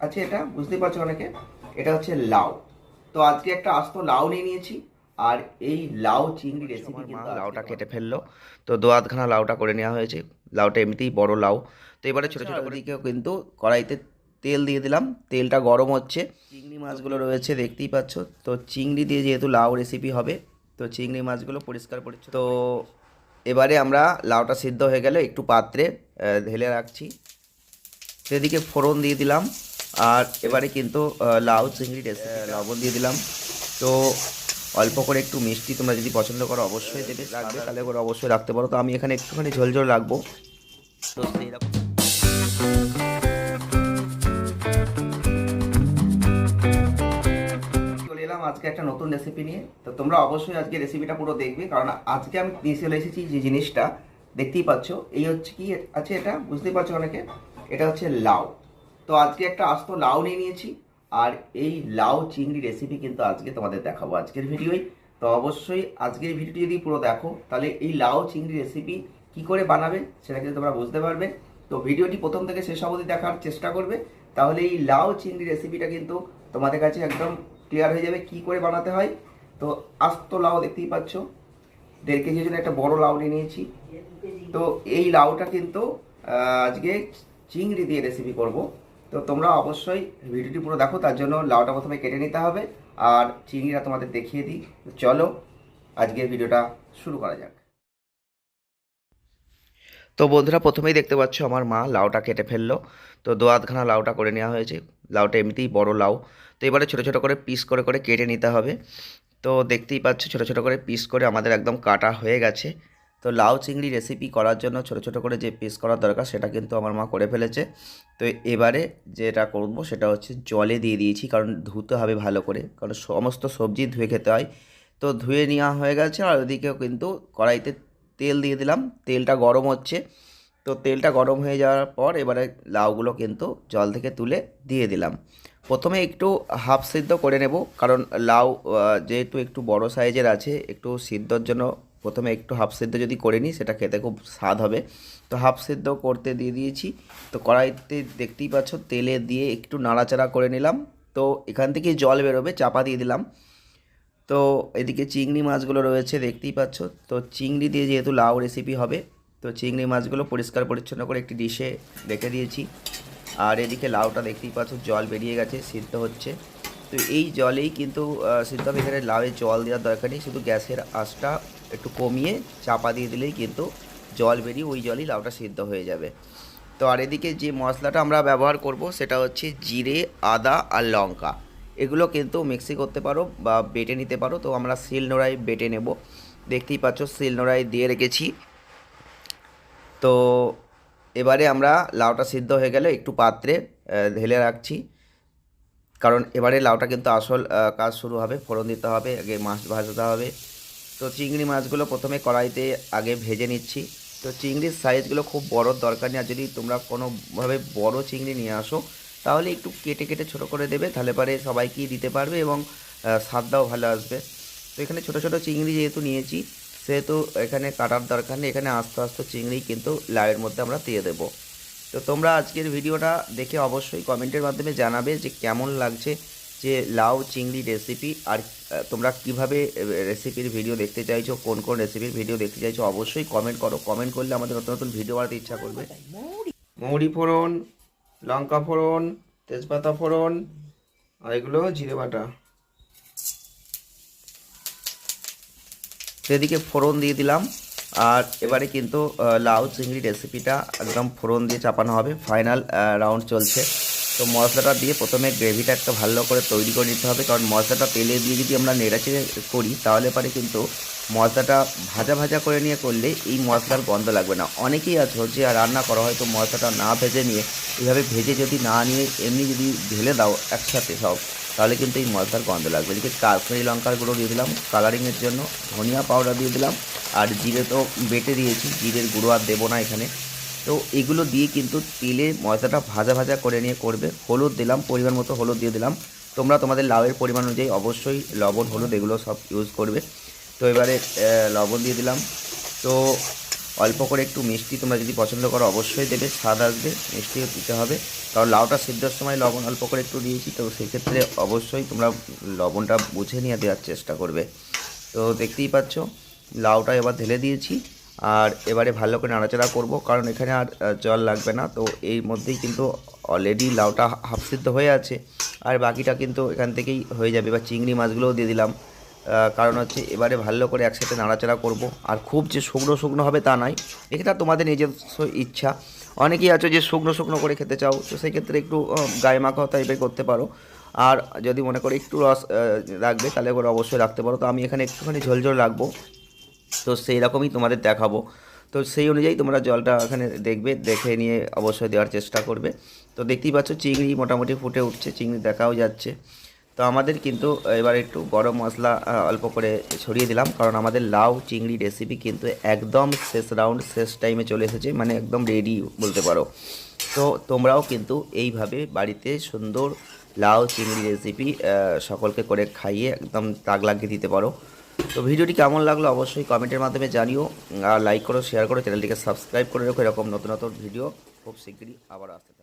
আছে এটা বুঝতেই পারছো অনেকে, এটা হচ্ছে লাউ। তো আজকে একটা আস্ত লাউ নিয়ে নিয়েছি, আর এই লাউ চিংড়ি রেসিপি কিন্তু লাউটা কেটে ফেললো। তো দু আধখানা লাউটা করে নেওয়া হয়েছে। লাউটা এমনিতেই বড় লাউ। তো এবারে ছোটো ছোটো করে দিকেও কিন্তু কড়াইতে তেল দিয়ে দিলাম, তেলটা গরম হচ্ছে। চিংড়ি মাছগুলো রয়েছে দেখতেই পাচ্ছ। তো চিংড়ি দিয়ে যেহেতু লাউ রেসিপি হবে, তো চিংড়ি মাছগুলো পরিষ্কার পরিচ্ছন্ন। তো এবারে আমরা লাউটা সিদ্ধ হয়ে গেলে একটু পাত্রে ঢেলে রাখছি। সেদিকে ফোড়ন দিয়ে দিলাম, আর এবারে কিন্তু লাউ চিংড়ি রেসিপি লবণ দিয়ে দিলাম। তো অল্প করে একটু মিষ্টি তোমরা যদি পছন্দ করো অবশ্যই দেবে, রাখবে তাহলে করে অবশ্যই রাখতে পারো। তো আমি এখানে একটুখানি ঝোল ঝোল রাখবো। তো সেই রকম চলে এলাম আজকে একটা নতুন রেসিপি নিয়ে। তো তোমরা অবশ্যই আজকে রেসিপিটা পুরো দেখবে, কারণ আজকে আমি নিয়ে চলে এসেছি যে জিনিসটা দেখতেই পাচ্ছ। এই হচ্ছে কি আছে এটা বুঝতেই পারছো অনেকে, এটা হচ্ছে লাউ। তো আজকে একটা আস্ত লাউ নিয়ে নিয়েছি, আর এই লাউ চিংড়ি রেসিপি কিন্তু আজকে তোমাদের দেখাবো আজকের ভিডিওই। তো অবশ্যই আজকের ভিডিওটি যদি পুরো দেখো, তাহলে এই লাউ চিংড়ি রেসিপি কি করে বানাবে সেটা কিন্তু তোমরা বুঝতে পারবে। তো ভিডিওটি প্রথম থেকে শেষ অবধি দেখার চেষ্টা করবে, তাহলে এই লাউ চিংড়ি রেসিপিটা কিন্তু তোমাদের কাছে একদম ক্লিয়ার হয়ে যাবে কি করে বানাতে হয়। তো আস্ত লাউ দেখতেই পাচ্ছ, 1.5 কেজির জন্য একটা বড় লাউ নিয়ে নিয়েছি। তো এই লাউটা কিন্তু আজকে চিংড়ি দিয়ে রেসিপি করব। তো তোমরা অবশ্যই ভিডিওটি পুরো দেখো, তার জন্য লাউটা প্রথমে কেটে নিতে হবে, আর চিংড়িটা তোমাদের দেখিয়ে দিই। চলো আজকের ভিডিওটা শুরু করা যাক। তো বন্ধুরা, প্রথমেই দেখতে পাচ্ছ আমার মা লাউটা কেটে ফেললো। তো দু আধখানা লাউটা করে নেওয়া হয়েছে। লাউটা এমনিতেই বড় লাউ। তো এবারে ছোটো ছোটো করে পিস করে করে কেটে নিতে হবে। তো দেখতেই পাচ্ছ ছোটো ছোটো করে পিস করে আমাদের একদম কাটা হয়ে গেছে। তো লাউ চিংড়ি রেসিপি করার জন্য ছোটো ছোটো করে যে পিস করার দরকার সেটা কিন্তু আমার মা করে ফেলেছে। তো এবারে যেটা করবো সেটা হচ্ছে জলে দিয়ে দিয়েছি, কারণ ধুতে হবে ভালো করে, কারণ সমস্ত সবজি ধুয়ে খেতে হয়। তো ধুয়ে নেওয়া হয়ে গেছে, আর ওদিকেও কিন্তু কড়াইতে তেল দিয়ে দিলাম। তেলটা গরম হচ্ছে। তো তেলটা গরম হয়ে যাওয়ার পর এবারে লাউগুলো কিন্তু জল থেকে তুলে দিয়ে দিলাম। প্রথমে একটু হাফ সিদ্ধ করে নেব, কারণ লাউ যেহেতু একটু বড় সাইজের আছে, একটু সিদ্ধর জন্য প্রথমে একটু হাফ সিদ্ধ যদি করে নিই সেটা খেতে খুব স্বাদ হবে। তো হাফ সিদ্ধ করতে দিয়ে দিয়েছি। তো কড়াইতে দেখতেই পাচ্ছ তেলে দিয়ে একটু নাড়াচাড়া করে নিলাম। তো এখান থেকে জল বেরোবে, চাপা দিয়ে দিলাম। তো এদিকে চিংড়ি মাছগুলো রয়েছে দেখতেই পাচ্ছ। তো চিংড়ি দিয়ে যেহেতু লাউ রেসিপি হবে, তো চিংড়ি মাছগুলো পরিষ্কার পরিচ্ছন্ন করে একটি ডিশে রেখে দিয়েছি। আর এদিকে লাউটা দেখতেই পাচ্ছ জল বেরিয়ে গেছে, সিদ্ধ হচ্ছে। তো এই জলেই কিন্তু সিদ্ধ হবে। এখানে লাউয়ে জল দেওয়ার দরকার নেই, শুধু গ্যাসের আঁচটা একটু কমিয়ে চাপা দিয়ে দিলেই কিন্তু জল বেরিয়ে ওই জলই লাউটা সিদ্ধ হয়ে যাবে। তো আর এদিকে যে মশলাটা আমরা ব্যবহার করব সেটা হচ্ছে জিরে, আদা আর লঙ্কা। এগুলো কিন্তু মিক্সি করতে পারো বা বেটে নিতে পারো। তো আমরা শিলনোড়ায় বেটে নেব। দেখতেই পাচ্ছ শিলনোড়ায় দিয়ে রেখেছি। তো এবারে আমরা লাউটা সিদ্ধ হয়ে গেলে একটু পাত্রে ঢেলে রাখছি, কারণ এবারে লাউটা কিন্তু আসল কাজ শুরু হবে। ফোড়ন দিতে হবে, আগে মাছ ভাজতে হবে। তো চিংড়ি মাছগুলো প্রথমে কড়াইতে আগে ভেজে নিচ্ছি। তো চিংড়ির সাইজগুলো খুব বড় দরকার নেই, আর যদি তোমরা কোনোভাবে বড় চিংড়ি নিয়ে আসো তাহলে একটু কেটে কেটে ছোটো করে দেবে, তাহলে পরে সবাইকেই দিতে পারবে এবং স্বাদটাও ভালো আসবে। তো এখানে ছোটো ছোটো চিংড়ি যেহেতু নিয়েছি, সেহেতু এখানে কাটার দরকার নেই, এখানে আস্তে আস্তে চিংড়ি কিন্তু লাউয়ের মধ্যে আমরা দিয়ে দেবো। তো তোমরা আজকের ভিডিওটা দেখে অবশ্যই কমেন্টের মাধ্যমে জানাবে যে কেমন লাগছে যে লাউ চিংড়ি রেসিপি, আর তোমরা কিভাবে রেসিপির ভিডিও দেখতে চাইছো, কোন কোন রেসিপির ভিডিও দেখতে চাইছো অবশ্যই কমেন্ট করো। কমেন্ট করলে আমাদের নতুন নতুন ভিডিও বানাতে ইচ্ছা করবে। মৌরি ফোড়ন, লঙ্কা ফোড়ন, তেজপাতা ফোড়ন, আর এগুলো জিরে বাটা। সেদিকে ফোড়ন দিয়ে দিলাম, আর এবারে কিন্তু লাউ চিংড়ি রেসিপিটা একদম ফোড়ন দিয়ে চাপানো হবে। ফাইনাল রাউন্ড চলছে। তো মশলাটা দিয়ে প্রথমে গ্রেভিটা একটা ভালো করে তৈরি করে নিতে হবে, কারণ মশলাটা তেলে দিয়ে যদি আমরা নেড়াচেড়ে করি তাহলে পরে কিন্তু মশলাটা ভাজা ভাজা করে নিয়ে করলে এই মশলার গন্ধ লাগবে না। অনেকেই আছে যে রান্না করা হয়তো মশলাটা না ভেজে নিয়ে, এইভাবে ভেজে যদি না নিয়ে এমনি যদি ঢেলে দাও একসাথে সব, তাহলে কিন্তু এই মশলার গন্ধ লাগবে। এদিকে কাশ্মীরি লঙ্কার গুঁড়ো দিয়ে দিলাম কালারিংয়ের জন্য, ধনিয়া পাউডার দিয়ে দিলাম, আর জিরে তো বেটে দিয়েছি, জিরের গুঁড়ো আর দেবো না এখানে। তো এগুলো দিয়ে কিন্তু তেলে মশলাটা ভাজা ভাজা করে নিয়ে করবে। হলুদ দিলাম, পরিমাণ মতো হলুদ দিয়ে দিলাম। তোমরা তোমাদের লাউয়ের পরিমাণ অনুযায়ী অবশ্যই লবণ হলুদ এগুলো সব ইউজ করবে। তো এবারে লবণ দিয়ে দিলাম। তো অল্প করে একটু মিষ্টি তোমরা যদি পছন্দ করো অবশ্যই দেবে, স্বাদ আসবে, মিষ্টিও দিতে হবে। কারণ লাউটা সিদ্ধর সময় লবণ অল্প করে একটু দিয়েছি, তো সেক্ষেত্রে অবশ্যই তোমরা লবণটা বুঝে নিয়ে দেওয়ার চেষ্টা করবে। তো দেখতেই পাচ্ছ লাউটা এবার ঢেলে দিয়েছি, আর এবারে ভালো করে নাড়াচাড়া করব, কারণ এখানে আর জল লাগবে না। তো এই মধ্যেই কিন্তু অলরেডি লাউটা হাফ সিদ্ধ হয়ে আছে, আর বাকিটা কিন্তু এখান থেকেই হয়ে যাবে। এবার চিংড়ি মাছগুলোও দিয়ে দিলাম, কারণ হচ্ছে এবারে ভালো করে একসাথে নাড়াচাড়া করব। আর খুব যে শুকনো শুকনো হবে তা নয়, এটা তোমাদের নিজস্ব ইচ্ছা। অনেকেই আছো যে শুকনো শুকনো করে খেতে চাও, তো সেই ক্ষেত্রে একটু গায়ে মাখা টাইপের করতে পারো। আর যদি মনে করো একটু রস রাখবে, তাহলে করে অবশ্যই রাখতে পারো। তো আমি এখানে একটুখানি ঝোল ঝোল রাখবো, তো সেই রকমই তোমাদের দেখাবো। তো সেই অনুযায়ী তোমরা জলটা এখানে দেখবে, দেখে নিয়ে অবশ্যই দেওয়ার চেষ্টা করবে। তো দেখতেই পাচ্ছ চিংড়ি মোটামুটি ফুটে উঠছে, চিংড়ি দেখাও যাচ্ছে। তো আমাদের কিন্তু এবার একটু গরম মশলা অল্প করে ছড়িয়ে দিলাম, কারণ আমাদের লাউ চিংড়ি রেসিপি কিন্তু একদম শেষ রাউন্ড, শেষ টাইমে চলে এসেছে, মানে একদম রেডি বলতে পারো। তো তোমরাও কিন্তু এইভাবে বাড়িতে সুন্দর লাউ চিংড়ি রেসিপি সকলকে করে খাইয়ে একদম তাক লাগিয়ে দিতে পারো। তো ভিডিওটি কেমন লাগলো অবশ্যই কমেন্টের মাধ্যমে জানিও, আর লাইক করো, শেয়ার করো, চ্যানেলটিকে সাবস্ক্রাইব করে রাখো। এরকম নতুন নতুন ভিডিও খুব শিগগিরই আবার আসতে থাকবে।